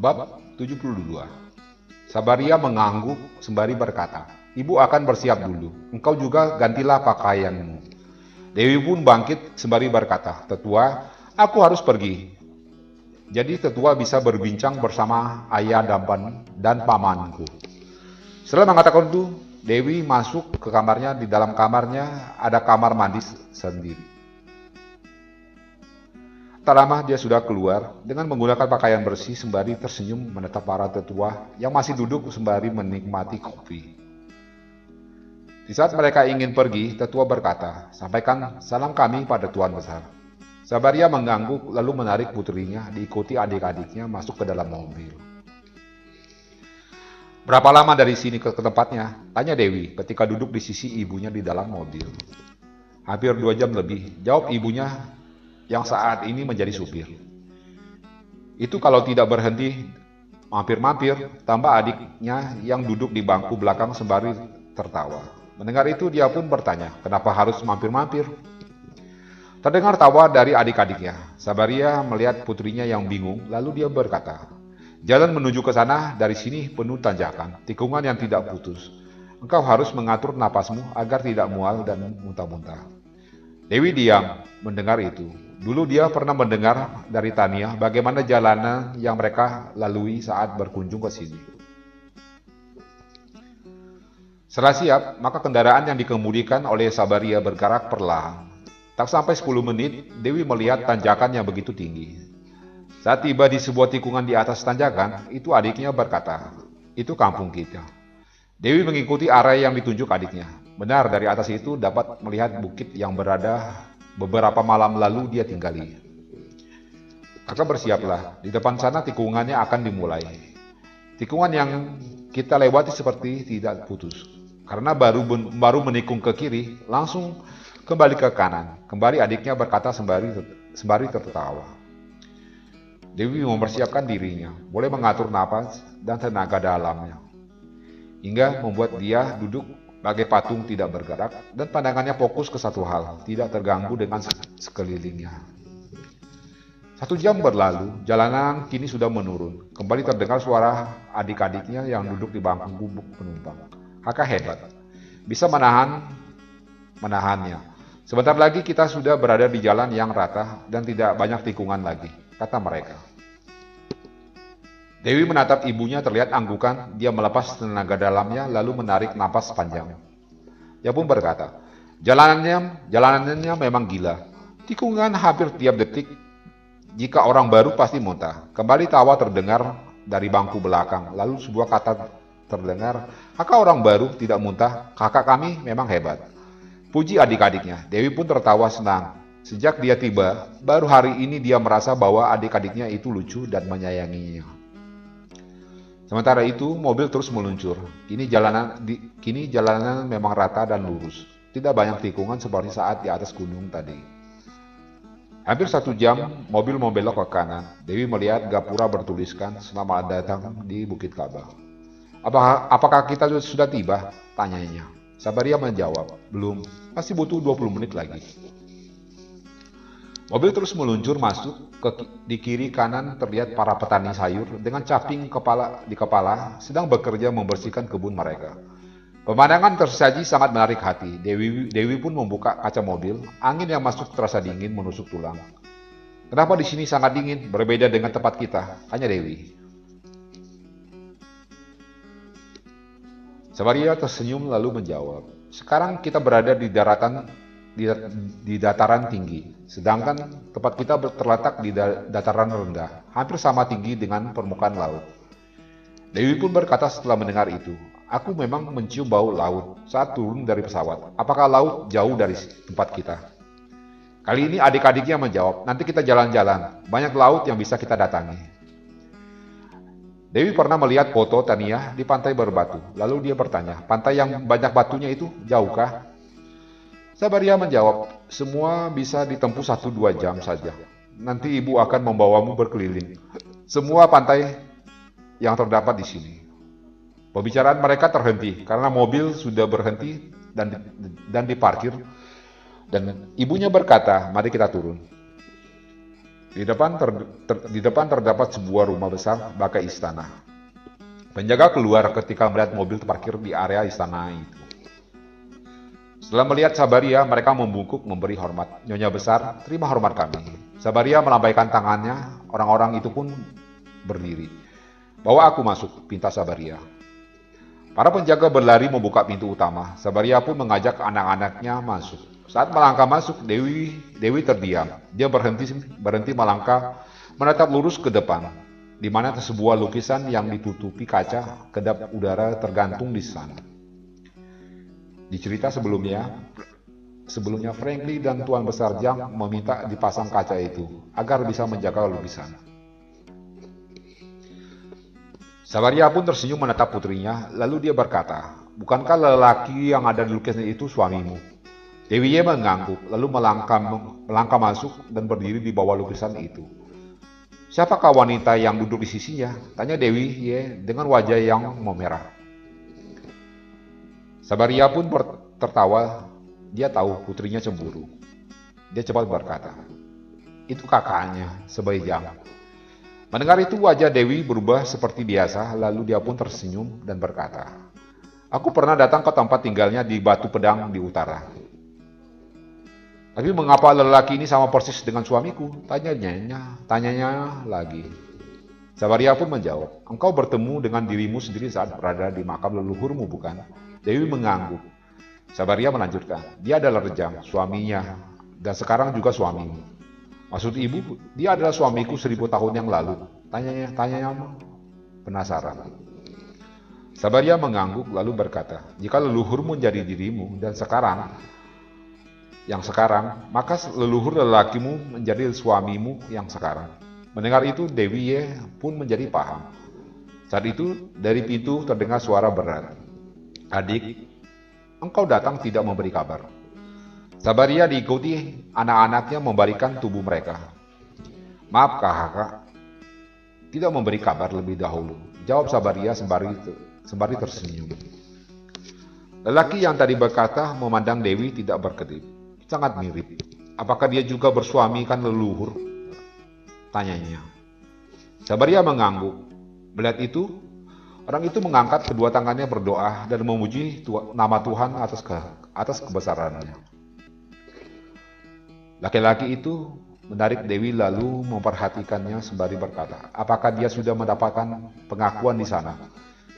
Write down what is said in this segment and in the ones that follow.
Bab 72. Sabaria mengangguk sembari berkata, "Ibu akan bersiap dulu, engkau juga gantilah pakaianmu." Dewi pun bangkit sembari berkata, "Tetua, aku harus pergi. Jadi tetua bisa berbincang bersama ayah dan pamanku." Setelah mengatakan itu, Dewi masuk ke kamarnya. Di dalam kamarnya ada kamar mandi sendiri. Tak lama dia sudah keluar dengan menggunakan pakaian bersih sembari tersenyum menatap para tetua yang masih duduk sembari menikmati kopi. Di saat mereka ingin pergi, tetua berkata, "Sampaikan salam kami pada Tuan Besar." Sabaria mengangguk lalu menarik putrinya diikuti adik-adiknya masuk ke dalam mobil. "Berapa lama dari sini ke tempatnya?" tanya Dewi ketika duduk di sisi ibunya di dalam mobil. "Hampir 2 jam lebih," jawab ibunya yang saat ini menjadi supir. "Itu kalau tidak berhenti mampir-mampir," tambah adiknya yang duduk di bangku belakang sembari tertawa. Mendengar itu dia pun bertanya, "Kenapa harus mampir-mampir?" Terdengar tawa dari adik-adiknya. Sabaria melihat putrinya yang bingung, lalu dia berkata, "Jalan menuju ke sana dari sini penuh tanjakan, tikungan yang tidak putus. Engkau harus mengatur napasmu agar tidak mual dan muntah-muntah." Dewi diam mendengar itu. Dulu dia pernah mendengar dari Tania bagaimana jalanan yang mereka lalui saat berkunjung ke sini. Setelah siap, maka kendaraan yang dikemudikan oleh Sabaria bergerak perlahan. Tak sampai 10 menit, Dewi melihat tanjakan yang begitu tinggi. Saat tiba di sebuah tikungan di atas tanjakan, itu adiknya berkata, "Itu kampung kita." Dewi mengikuti arah yang ditunjuk adiknya. Benar, dari atas itu dapat melihat bukit yang berada beberapa malam lalu dia tinggali. "Kakak bersiaplah, di depan sana tikungannya akan dimulai." Tikungan yang kita lewati seperti tidak putus. Karena baru menikung ke kiri, langsung kembali ke kanan. Kembali adiknya berkata sembari tertawa. Dewi mempersiapkan dirinya, boleh mengatur napas dan tenaga dalamnya, hingga membuat dia duduk bagai patung tidak bergerak dan pandangannya fokus ke satu hal, tidak terganggu dengan sekelilingnya. 1 jam berlalu, jalanan kini sudah menurun. Kembali terdengar suara adik-adiknya yang duduk di bangku gubuk penumpang. "Kakak hebat, bisa menahannya. Sebentar lagi kita sudah berada di jalan yang rata dan tidak banyak tikungan lagi," kata mereka. Dewi menatap ibunya terlihat anggukan, dia melepas tenaga dalamnya lalu menarik napas panjang. Dia pun berkata, jalanannya memang gila. Tikungan hampir tiap detik. Jika orang baru pasti muntah." Kembali tawa terdengar dari bangku belakang, lalu sebuah kata terdengar, "Kakak orang baru tidak muntah, kakak kami memang hebat." Puji adik-adiknya, Dewi pun tertawa senang. Sejak dia tiba, baru hari ini dia merasa bahwa adik-adiknya itu lucu dan menyayanginya. Sementara itu, mobil terus meluncur. Kini jalanan memang rata dan lurus. Tidak banyak tikungan seperti saat di atas gunung tadi. Hampir 1 jam, mobil membelok ke kanan. Dewi melihat gapura bertuliskan, "Selamat datang di Bukit Kaba." Apakah kita sudah tiba?" tanyanya. Sabaria menjawab, "Belum, pasti butuh 20 menit lagi." Mobil terus meluncur masuk. Di kiri kanan terlihat para petani sayur dengan caping di kepala sedang bekerja membersihkan kebun mereka. Pemandangan tersaji sangat menarik hati. Dewi pun membuka kaca mobil. Angin yang masuk terasa dingin menusuk tulang. "Kenapa di sini sangat dingin, berbeda dengan tempat kita?" tanya Dewi. Sabaria tersenyum lalu menjawab, "Sekarang kita berada di dataran tinggi, sedangkan tempat kita terletak di dataran rendah, hampir sama tinggi dengan permukaan laut." Dewi pun berkata setelah mendengar itu, "Aku memang mencium bau laut saat turun dari pesawat. Apakah laut jauh dari tempat kita?" Kali ini adik-adiknya menjawab, "Nanti kita jalan-jalan, banyak laut yang bisa kita datangi." Dewi pernah melihat foto Tania di pantai berbatu. Lalu dia bertanya, "Pantai yang banyak batunya itu jauhkah?" Sabaria menjawab, "Semua bisa ditempuh 1-2 jam saja. Nanti ibu akan membawamu berkeliling semua pantai yang terdapat di sini." Pembicaraan mereka terhenti karena mobil sudah berhenti dan diparkir, dan ibunya berkata, "Mari kita turun." Di depan terdapat sebuah rumah besar bagai istana. Penjaga keluar ketika melihat mobil terparkir di area istana itu. Setelah melihat Sabaria, mereka membungkuk memberi hormat. Nyonya besar, terima hormat kami. Sabaria melambaikan tangannya, orang-orang itu pun berdiri. Bawa aku masuk, pinta Sabaria. Para penjaga berlari membuka pintu utama. Sabaria pun mengajak anak-anaknya masuk. Saat melangkah masuk, Dewi terdiam. Dia berhenti melangkah, menatap lurus ke depan, di mana sebuah lukisan yang ditutupi kaca kedap udara tergantung di sana. Di cerita sebelumnya Franklin dan Tuan Besar Jiang meminta dipasang kaca itu agar bisa menjaga lukisan. Sabaria pun tersenyum menatap putrinya, lalu dia berkata, "Bukankah lelaki yang ada di lukisan itu suamimu?" Dewi Ye mengangguk, lalu melangkah masuk dan berdiri di bawah lukisan itu. "Siapakah wanita yang duduk di sisinya?" tanya Dewi Ye dengan wajah yang memerah. Sabaria pun tertawa, dia tahu putrinya cemburu. Dia cepat berkata, "Itu kakaknya, Sebai Jiang." Mendengar itu wajah Dewi berubah seperti biasa, lalu dia pun tersenyum dan berkata, "Aku pernah datang ke tempat tinggalnya di Batu Pedang di utara. Tapi mengapa lelaki ini sama persis dengan suamiku?" Tanyanya lagi. Sabaria pun menjawab, "Engkau bertemu dengan dirimu sendiri saat berada di makam leluhurmu, bukan?" Dewi mengangguk. Sabaria melanjutkan, "Dia adalah Rejang, suaminya, dan sekarang juga suamimu." "Maksud ibu, dia adalah suamiku 1000 tahun yang lalu?" Tanyanya penasaran. Sabaria mengangguk lalu berkata, "Jika leluhurmu menjadi dirimu dan sekarang, maka leluhur lelakimu menjadi suamimu yang sekarang." Mendengar itu, Dewi Ye pun menjadi paham. Saat itu, dari pintu terdengar suara berat. "Adik, engkau datang tidak memberi kabar." Sabaria diikuti anak-anaknya membalikan tubuh mereka. "Maaf kakak, tidak memberi kabar lebih dahulu," jawab Sabaria sembari tersenyum. Lelaki yang tadi berkata memandang Dewi tidak berkedip. "Sangat mirip. Apakah dia juga bersuamikan leluhur?" tanyanya. Sabaria mengangguk. Melihat itu, orang itu mengangkat kedua tangannya berdoa dan memuji nama Tuhan atas kebesarannya. Laki-laki itu menarik Dewi lalu memperhatikannya sembari berkata, "Apakah dia sudah mendapatkan pengakuan di sana?"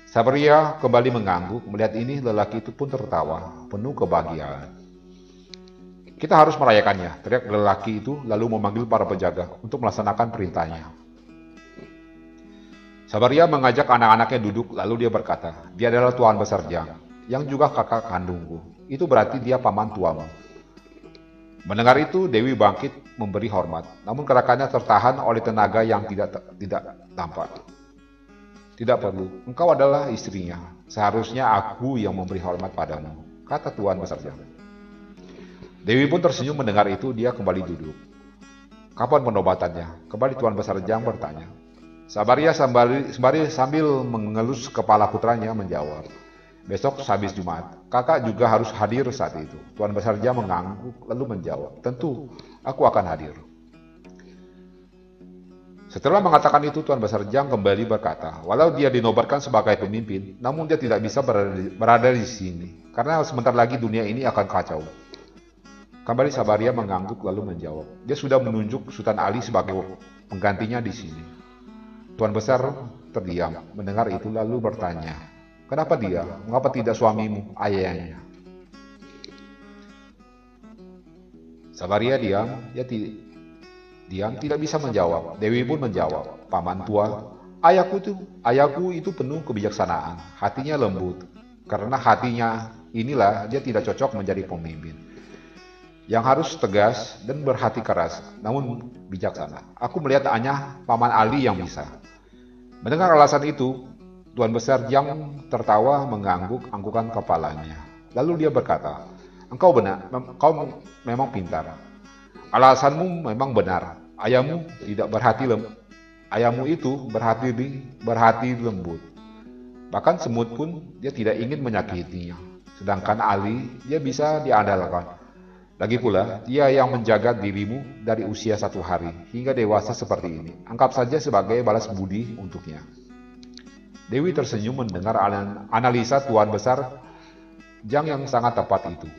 Sabaria kembali mengangguk. Melihat ini, lelaki itu pun tertawa, penuh kebahagiaan. "Kita harus merayakannya," teriak lelaki itu lalu memanggil para penjaga untuk melaksanakan perintahnya. Sabaria mengajak anak-anaknya duduk lalu dia berkata, "Dia adalah Tuan Besar Jiang, yang juga kakak kandungku. Itu berarti dia paman tuamu." Mendengar itu, Dewi bangkit memberi hormat, namun gerakannya tertahan oleh tenaga yang tidak tampak. "Tidak perlu, engkau adalah istrinya. Seharusnya aku yang memberi hormat padamu," kata Tuan Besar Jiang. Dewi pun tersenyum mendengar itu, dia kembali duduk. "Kapan penobatannya?" kembali Tuan Besar Jiang bertanya. Sabaria sambil mengelus kepala putranya menjawab, "Besok habis Jumat. Kakak juga harus hadir saat itu." Tuan Besar Jiang mengangguk lalu menjawab, "Tentu, aku akan hadir." Setelah mengatakan itu, Tuan Besar Jiang kembali berkata, walau dia dinobatkan sebagai pemimpin, namun dia tidak bisa berada di sini, karena sebentar lagi dunia ini akan kacau. Kembali Sabaria mengangguk lalu menjawab, dia sudah menunjuk Sultan Ali sebagai penggantinya di sini. Tuan Besar terdiam mendengar itu lalu bertanya, "Kenapa dia? Mengapa tidak suamimu, ayahnya?" Sabaria diam tidak bisa menjawab. Dewi pun menjawab, "Paman tua, ayahku itu penuh kebijaksanaan, hatinya lembut. Karena hatinya inilah dia tidak cocok menjadi pemimpin yang harus tegas dan berhati keras, namun bijaksana. Aku melihat hanya Paman Ali yang bisa." Mendengar alasan itu, Tuan Besar Jiang tertawa mengangguk-anggukan kepalanya. Lalu dia berkata, "Engkau benar, kau memang pintar. Alasanmu memang benar. Ayahmu itu berhati lembut. Bahkan semut pun dia tidak ingin menyakitinya. Sedangkan Ali, dia bisa diandalkan. Lagi pula, dia yang menjaga dirimu dari usia 1 hari hingga dewasa seperti ini. Anggap saja sebagai balas budi untuknya. Dewi tersenyum mendengar analisa Tuan Besar Jang yang sangat tepat itu.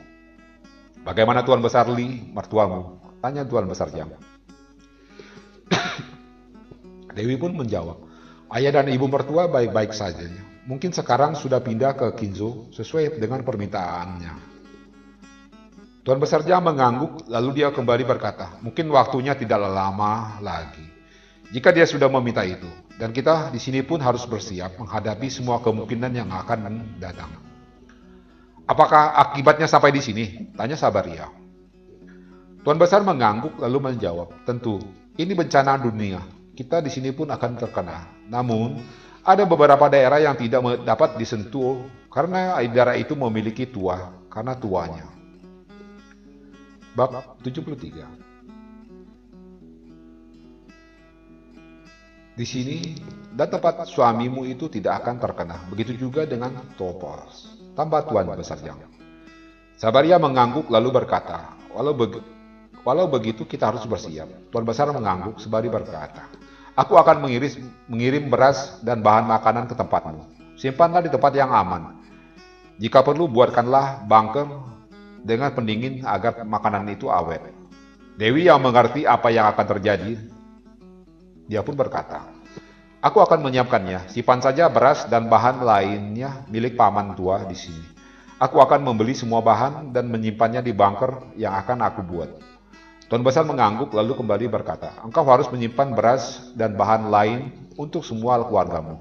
Bagaimana Tuan Besar Li, mertuamu? Tanya Tuan Besar Jang. Dewi pun menjawab, ayah dan ibu mertua baik-baik saja. Mungkin sekarang sudah pindah ke Kinzo sesuai dengan permintaannya. Tuan Besar Jang mengangguk, lalu dia kembali berkata, mungkin waktunya tidak lama lagi. Jika dia sudah meminta itu, dan kita di sini pun harus bersiap menghadapi semua kemungkinan yang akan datang. Apakah akibatnya sampai di sini? Tanya Sabaria. Tuan Besar mengangguk lalu menjawab, tentu, ini bencana dunia. Kita di sini pun akan terkena. Namun, ada beberapa daerah yang tidak dapat disentuh karena daerah itu memiliki karena tuanya. Bab 73. Di sini dan tempat suamimu itu tidak akan terkena. Begitu juga dengan Topos. Tambah Tuan Besar Jang. Sabaria mengangguk lalu berkata, walau begitu kita harus bersiap. Tuan Besar mengangguk sembari berkata, aku akan mengirim beras dan bahan makanan ke tempatmu. Simpanlah di tempat yang aman. Jika perlu buatkanlah bunker dengan pendingin agar makanan itu awet. Dewi yang mengerti apa yang akan terjadi, dia pun berkata, aku akan menyiapkannya, simpan saja beras dan bahan lainnya milik paman tua di sini. Aku akan membeli semua bahan dan menyimpannya di bunker yang akan aku buat. Tuan Besar mengangguk lalu kembali berkata, engkau harus menyimpan beras dan bahan lain untuk semua keluargamu.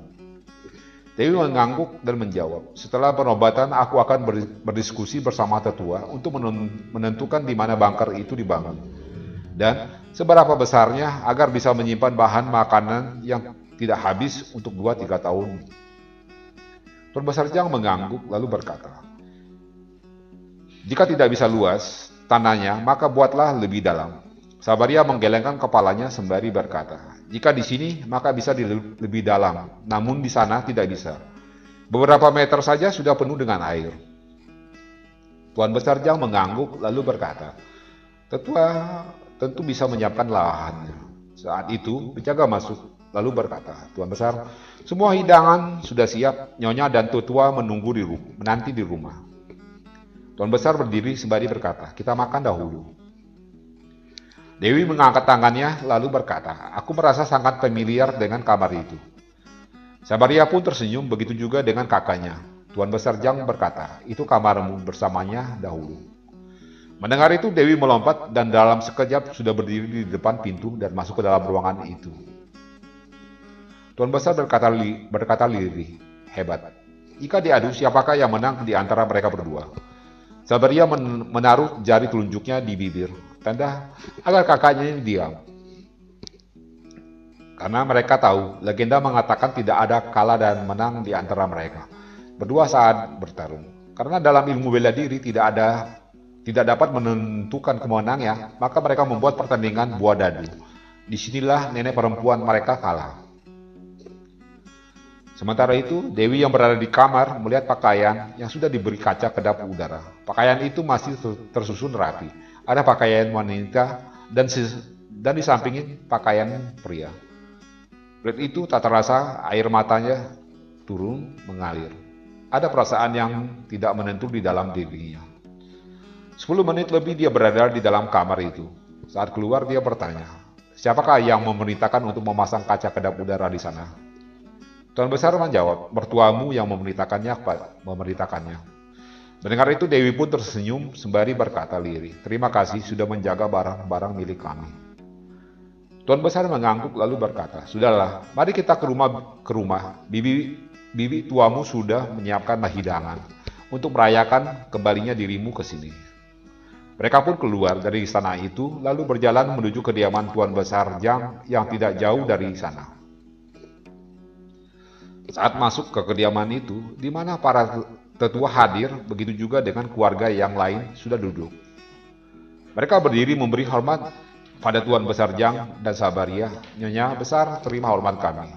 Dewi mengangguk dan menjawab, setelah penobatan aku akan berdiskusi bersama tetua untuk menentukan di mana bunker itu dibangun. Dan seberapa besarnya agar bisa menyimpan bahan makanan yang tidak habis untuk 2-3 tahun. Tuan Besar Jang mengangguk lalu berkata, jika tidak bisa luas tanahnya, maka buatlah lebih dalam. Sabaria menggelengkan kepalanya sembari berkata, jika di sini maka bisa lebih dalam, namun di sana tidak bisa. Beberapa meter saja sudah penuh dengan air. Tuan Besar Jang mengangguk lalu berkata, tetua tentu bisa menyiapkan lahannya. Saat itu penjaga masuk lalu berkata, Tuan Besar, semua hidangan sudah siap, Nyonya dan tetua menanti di rumah. Tuan Besar berdiri sembari berkata, kita makan dahulu. Dewi mengangkat tangannya lalu berkata, aku merasa sangat familiar dengan kamar itu. Sabaria pun tersenyum, begitu juga dengan kakaknya. Tuan Besar Jang berkata, itu kamarmu bersamanya dahulu. Mendengar itu Dewi melompat dan dalam sekejap sudah berdiri di depan pintu dan masuk ke dalam ruangan itu. Tuan Besar berkata lirih, hebat. Jika diadu siapakah yang menang di antara mereka berdua? Sabaria menaruh jari telunjuknya di bibir, tanda agar kakaknya ini diam. Karena mereka tahu, legenda mengatakan tidak ada kalah dan menang di antara mereka berdua saat bertarung. Karena dalam ilmu bela diri tidak dapat menentukan kemenangnya, maka mereka membuat pertandingan buah dadu. Disinilah nenek perempuan mereka kalah. Sementara itu, Dewi yang berada di kamar melihat pakaian yang sudah diberi kaca kedap udara. Pakaian itu masih tersusun rapi. Ada pakaian wanita dan di sampingnya pakaian pria. Melihat itu tak terasa air matanya turun mengalir. Ada perasaan yang tidak menentu di dalam dirinya. 10 menit lebih dia berada di dalam kamar itu. Saat keluar dia bertanya, siapakah yang memerintahkan untuk memasang kaca kedap udara di sana? Tuan Besar menjawab, mertuamu yang memerintahkannya. Mendengar itu Dewi pun tersenyum sembari berkata lirih, terima kasih sudah menjaga barang-barang milik kami. Tuan Besar mengangguk lalu berkata, sudahlah, mari kita ke rumah. Bibi tuamu sudah menyiapkan hidangan untuk merayakan kembalinya dirimu ke sini. Mereka pun keluar dari istana itu lalu berjalan menuju kediaman Tuan Besar Jang yang tidak jauh dari sana. Saat masuk ke kediaman itu, di mana para tetua hadir, begitu juga dengan keluarga yang lain sudah duduk. Mereka berdiri memberi hormat pada Tuan Besar Jang dan Sabaria. Nyonya besar, terima hormat kami.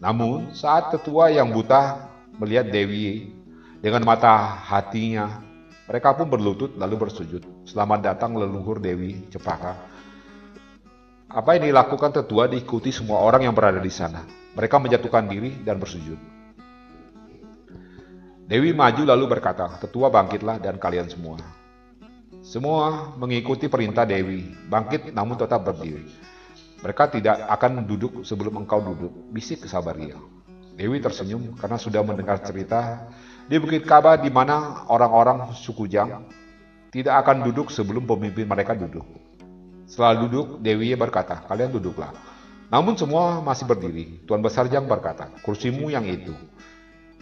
Namun, saat tetua yang buta melihat Dewi dengan mata hatinya, Mereka pun berlutut lalu bersujud. Selamat datang leluhur Dewi Cepaka. Apa yang dilakukan tetua diikuti semua orang yang berada di sana. Mereka menjatuhkan diri dan bersujud. Dewi maju lalu berkata, "Tetua bangkitlah dan kalian semua." Semua mengikuti perintah Dewi, bangkit namun tetap berdiri. Mereka tidak akan duduk sebelum engkau duduk, bisik Sabaria. Dewi tersenyum karena sudah mendengar cerita di Bukit Kaba di mana orang-orang suku Jang tidak akan duduk sebelum pemimpin mereka duduk. Setelah duduk, Dewi berkata, "Kalian duduklah." Namun semua masih berdiri. Tuan Besar Jang berkata, "Kursimu yang itu."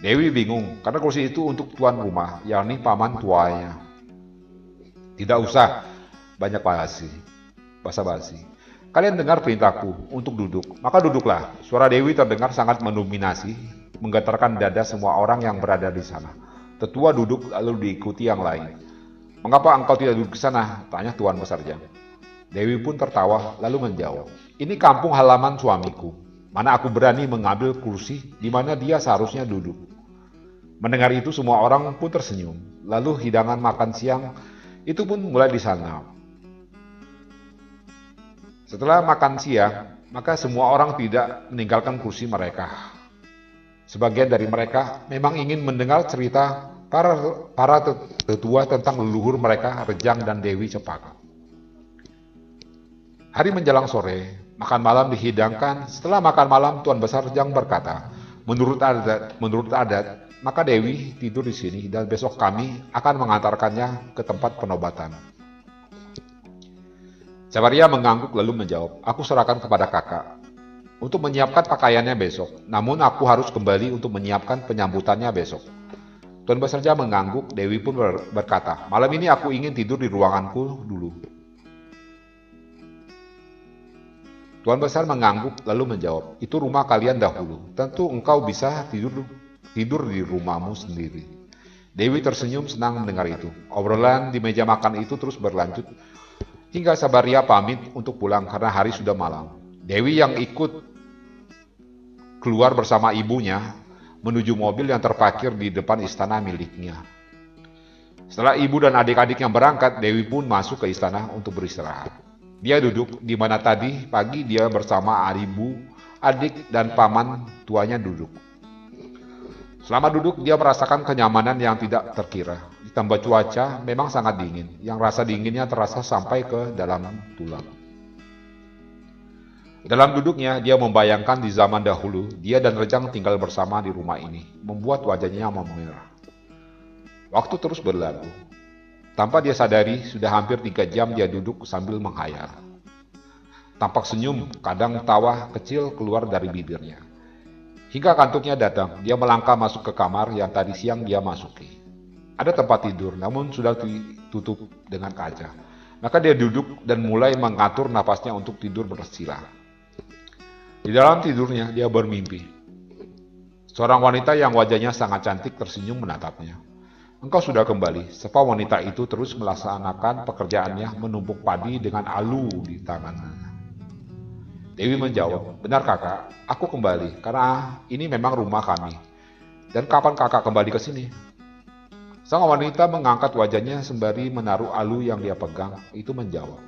Dewi bingung karena kursi itu untuk tuan rumah, yakni paman tuanya. "Tidak usah banyak basa-basi. Kalian dengar perintahku untuk duduk, maka duduklah." Suara Dewi terdengar sangat mendominasi, menggetarkan dada semua orang yang berada di sana. Tetua duduk lalu diikuti yang lain. "Mengapa engkau tidak duduk di sana?" tanya Tuan Besar Jang. Dewi pun tertawa lalu menjawab, "Ini kampung halaman suamiku. Mana aku berani mengambil kursi di mana dia seharusnya duduk." Mendengar itu semua orang pun tersenyum. Lalu hidangan makan siang itu pun mulai disantap. Setelah makan siang, maka semua orang tidak meninggalkan kursi mereka. Sebagian dari mereka memang ingin mendengar cerita para tetua tentang leluhur mereka, Rejang dan Dewi Cepaka. Hari menjelang sore, makan malam dihidangkan. Setelah makan malam, Tuan Besar Jang berkata, menurut adat, maka Dewi tidur di sini dan besok kami akan mengantarkannya ke tempat penobatan." Sabaria mengangguk lalu menjawab, "Aku serahkan kepada kakak untuk menyiapkan pakaiannya besok. Namun aku harus kembali untuk menyiapkan penyambutannya besok." Tuan Besar Jang mengangguk. Dewi pun berkata, "Malam ini aku ingin tidur di ruanganku dulu." Tuan Besar mengangguk lalu menjawab, "Itu rumah kalian dahulu. Tentu engkau bisa tidur di rumahmu sendiri." Dewi tersenyum senang mendengar itu. Obrolan di meja makan itu terus berlanjut hingga Sabaria pamit untuk pulang karena hari sudah malam. Dewi yang ikut keluar bersama ibunya menuju mobil yang terparkir di depan istana miliknya. Setelah ibu dan adik-adik yang berangkat, Dewi pun masuk ke istana untuk beristirahat. Dia duduk di mana tadi pagi dia bersama ibu, adik, dan paman tuanya duduk. Selama duduk, dia merasakan kenyamanan yang tidak terkira. Ditambah cuaca memang sangat dingin, yang rasa dinginnya terasa sampai ke dalam tulang. Dalam duduknya, dia membayangkan di zaman dahulu, dia dan Rejang tinggal bersama di rumah ini, membuat wajahnya memerah. Waktu terus berlalu. Tanpa dia sadari, sudah hampir 3 jam dia duduk sambil menghayal. Tampak senyum, kadang tawa kecil keluar dari bibirnya. Hingga kantuknya datang, dia melangkah masuk ke kamar yang tadi siang dia masuki. Ada tempat tidur, namun sudah ditutup dengan kaca. Maka dia duduk dan mulai mengatur napasnya untuk tidur bersila. Di dalam tidurnya, dia bermimpi. Seorang wanita yang wajahnya sangat cantik tersenyum menatapnya. "Engkau sudah kembali." Sapa wanita itu terus melaksanakan pekerjaannya menumpuk padi dengan alu di tangannya. Dewi menjawab, "Benar kakak, aku kembali karena ini memang rumah kami. Dan kapan kakak kembali ke sini?" Sang wanita mengangkat wajahnya sembari menaruh alu yang dia pegang, itu menjawab,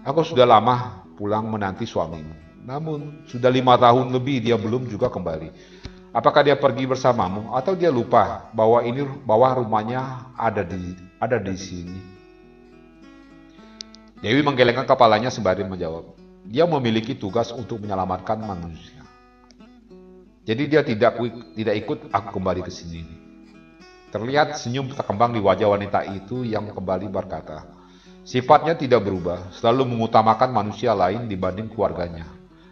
"Aku sudah lama pulang menanti suamimu. Namun sudah 5 tahun lebih dia belum juga kembali. Apakah dia pergi bersamamu atau dia lupa bahwa rumahnya ada di sini?" Dewi menggelengkan kepalanya sembari menjawab, "Dia memiliki tugas untuk menyelamatkan manusia. Jadi dia tidak ikut aku kembali ke sini." Terlihat senyum terkembang di wajah wanita itu yang kembali berkata, "Sifatnya tidak berubah, selalu mengutamakan manusia lain dibanding keluarganya.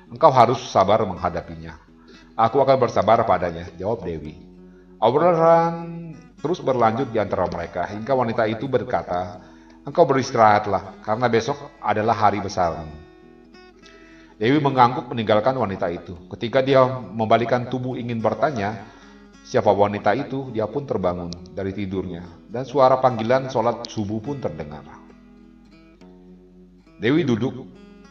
Engkau harus sabar menghadapinya." "Aku akan bersabar padanya," jawab Dewi. Obrolan terus berlanjut di antara mereka hingga wanita itu berkata, "Engkau beristirahatlah karena besok adalah hari besarmu." Dewi mengangguk meninggalkan wanita itu. Ketika dia membalikkan tubuh ingin bertanya siapa wanita itu, dia pun terbangun dari tidurnya dan suara panggilan sholat subuh pun terdengar. Dewi duduk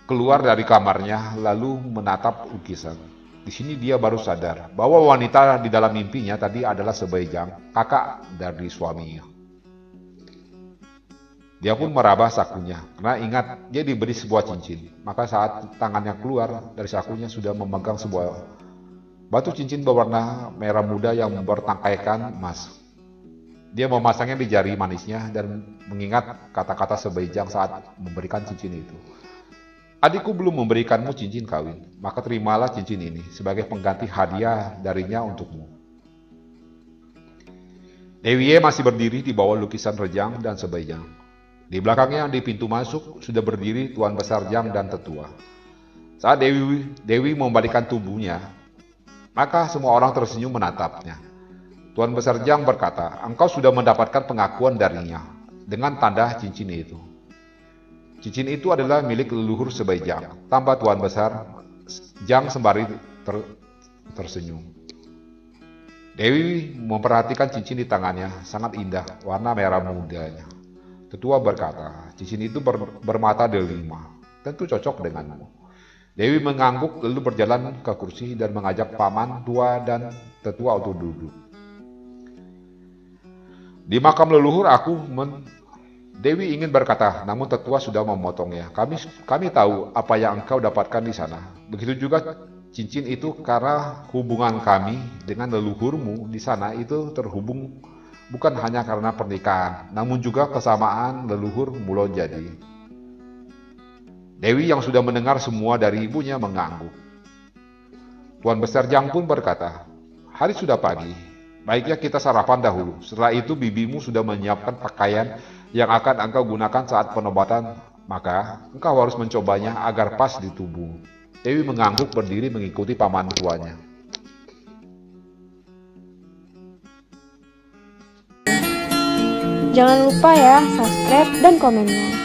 keluar dari kamarnya lalu menatap lukisan. Di sini dia baru sadar bahwa wanita di dalam mimpinya tadi adalah Sebaijang, kakak dari suaminya. Dia pun meraba sakunya, karena ingat dia diberi sebuah cincin. Maka saat tangannya keluar dari sakunya sudah memegang sebuah batu cincin berwarna merah muda yang bertangkaikan emas. Dia memasangnya di jari manisnya dan mengingat kata-kata Sebaijang saat memberikan cincin itu. Adikku belum memberikanmu cincin kawin, maka terimalah cincin ini sebagai pengganti hadiah darinya untukmu. Dewi Ye masih berdiri di bawah lukisan Rejang dan Sebaijang. Di belakangnya di pintu masuk sudah berdiri Tuan Besar Jang dan Tetua. Saat Dewi membalikan tubuhnya, maka semua orang tersenyum menatapnya. Tuan Besar Jang berkata, engkau sudah mendapatkan pengakuan darinya dengan tanda cincin itu. Cincin itu adalah milik leluhur Sebaijang. Tambah Tuan Besar Jang sembari tersenyum. Dewi memperhatikan cincin di tangannya, sangat indah, warna merah mudanya. Tetua berkata, cincin itu bermata delima, tentu cocok denganmu. Dewi mengangguk lalu berjalan ke kursi dan mengajak paman, tua, dan tetua untuk duduk. Di makam leluhur Dewi ingin berkata, namun tetua sudah memotongnya. Kami tahu apa yang engkau dapatkan di sana. Begitu juga cincin itu karena hubungan kami dengan leluhurmu di sana itu terhubung bukan hanya karena pernikahan, namun juga kesamaan leluhur Mulon Jadi. Dewi yang sudah mendengar semua dari ibunya mengangguk. Tuan Besar Jang pun berkata, hari sudah pagi, baiknya kita sarapan dahulu. Setelah itu bibimu sudah menyiapkan pakaian yang akan engkau gunakan saat penobatan, maka engkau harus mencobanya agar pas di tubuh. Dewi mengangguk berdiri mengikuti paman tuanya. Jangan lupa ya, subscribe dan komennya.